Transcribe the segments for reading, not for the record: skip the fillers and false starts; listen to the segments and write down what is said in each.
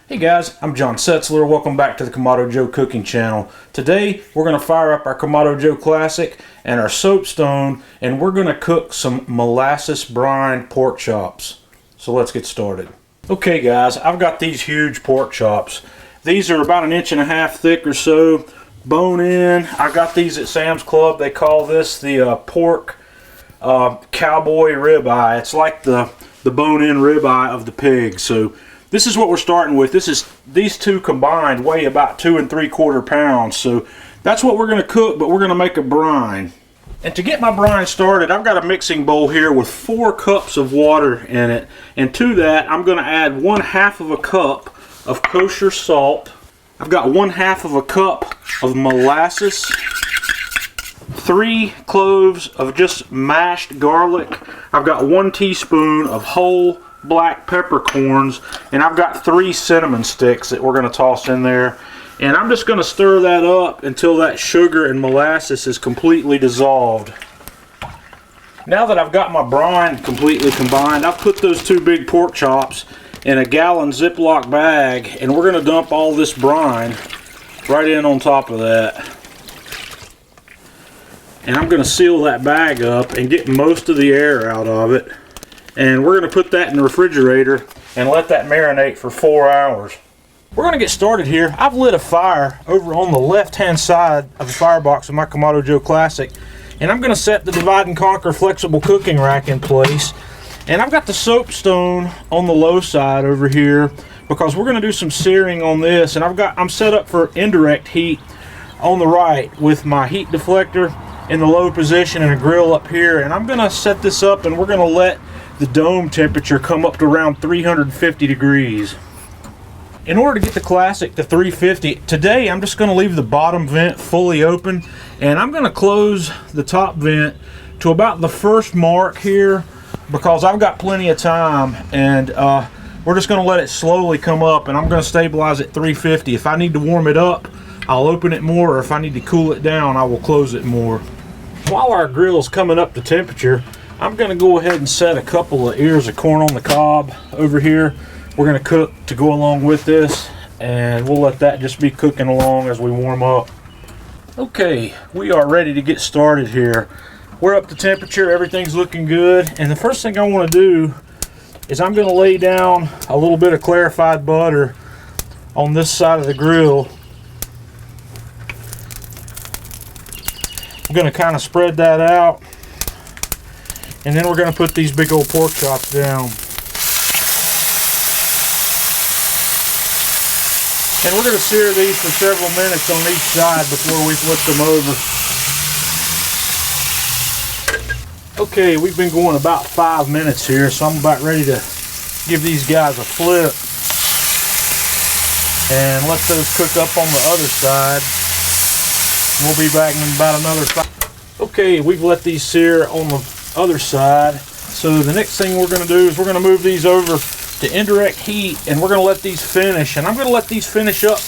Hey guys, I'm John Setzler. Welcome back to the Kamado Joe cooking channel. Today we're going to fire up our Kamado Joe Classic and our soapstone, and we're going to cook some molasses brine pork chops. So let's get started. Okay guys, I've got these huge pork chops. These are about 1.5 inches thick or so, bone in. I got these at Sam's Club. They call this the pork cowboy ribeye. It's like the bone in ribeye of the pig. So this is what we're starting with. These two combined weigh about 2 3/4 pounds. So that's what we're going to cook, but we're going to make a brine. And to get my brine started, I've got a mixing bowl here with 4 cups of water in it. And to that, I'm going to add 1/2 cup of kosher salt. I've got 1/2 cup of molasses, 3 cloves of just mashed garlic. I've got 1 teaspoon of whole black peppercorns, and I've got 3 cinnamon sticks that we're going to toss in there. And I'm just going to stir that up until that sugar and molasses is completely dissolved. Now that I've got my brine completely combined, I've put those 2 big pork chops in a gallon Ziploc bag, and we're going to dump all this brine right in on top of that. And I'm going to seal that bag up and get most of the air out of it. And we're going to put that in the refrigerator and let that marinate for 4 hours. We're going to get started here. I've lit a fire over on the left hand side of the firebox of my Kamado Joe Classic, and I'm going to set the divide and conquer flexible cooking rack in place. And I've got the soapstone on the low side over here because we're going to do some searing on this. And I'm set up for indirect heat on the right with my heat deflector in the low position and a grill up here. And I'm going to set this up, and we're going to let the dome temperature come up to around 350 degrees. In order to get the Classic to 350, today I'm just going to leave the bottom vent fully open, and I'm going to close the top vent to about the first mark here because I've got plenty of time, and we're just going to let it slowly come up, and I'm going to stabilize at 350. If I need to warm it up, I'll open it more, or if I need to cool it down, I will close it more. While our grill is coming up to temperature, I'm going to go ahead and set a couple of ears of corn on the cob over here. We're going to cook to go along with this, and we'll let that just be cooking along as we warm up. Okay, we are ready to get started here. We're up to temperature, everything's looking good, and the first thing I want to do is I'm going to lay down a little bit of clarified butter on this side of the grill. I'm going to kind of spread that out, and then we're going to put these big old pork chops down. And we're going to sear these for several minutes on each side before we flip them over. Okay, we've been going about 5 minutes here, so I'm about ready to give these guys a flip and let those cook up on the other side. We'll be back in about another 5. Okay, we've let these sear on the other side. So the next thing we're going to do is we're going to move these over to indirect heat, and we're going to let these finish. And I'm going to let these finish up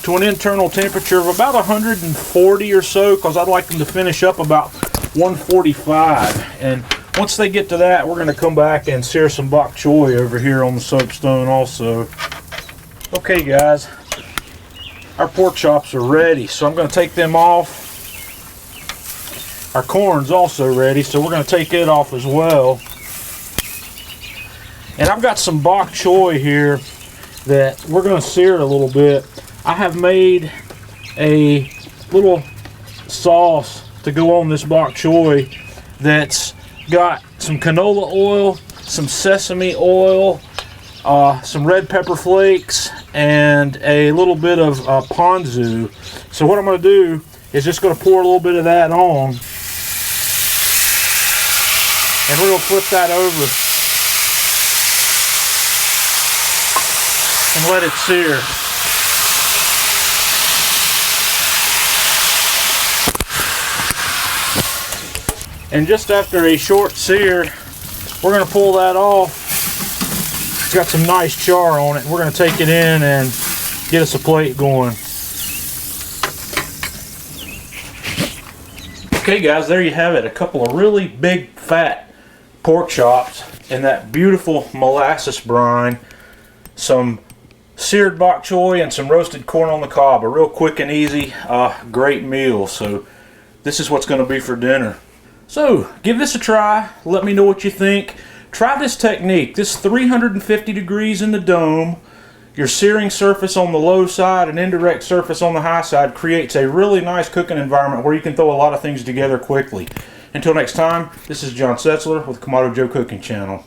to an internal temperature of about 140 or so, because I'd like them to finish up about 145. And once they get to that, we're going to come back and sear some Bok Choy over here on the soapstone also. Okay guys, our pork chops are ready, so I'm going to take them off. Our corn's also ready, so we're going to take it off as well. And I've got some Bok Choy here that we're going to sear a little bit. I have made a little sauce to go on this Bok Choy that's got some canola oil, some sesame oil, some red pepper flakes, and a little bit of Ponzu. So what I'm going to do is just going to pour a little bit of that on, and we're going to flip that over and let it sear. And just after a short sear, we're going to pull that off. It's got some nice char on it. We're going to take it in and get us a plate going. Okay guys, there you have it. A couple of really big fat pork chops and that beautiful molasses brine, some seared bok choy and some roasted corn on the cob. A real quick and easy, great meal. So this is what's going to be for dinner. So give this a try. Let me know what you think. Try this technique. This 350 degrees in the dome, your searing surface on the low side and indirect surface on the high side creates a really nice cooking environment where you can throw a lot of things together quickly. Until next time, this is John Setzler with Kamado Joe Cooking Channel.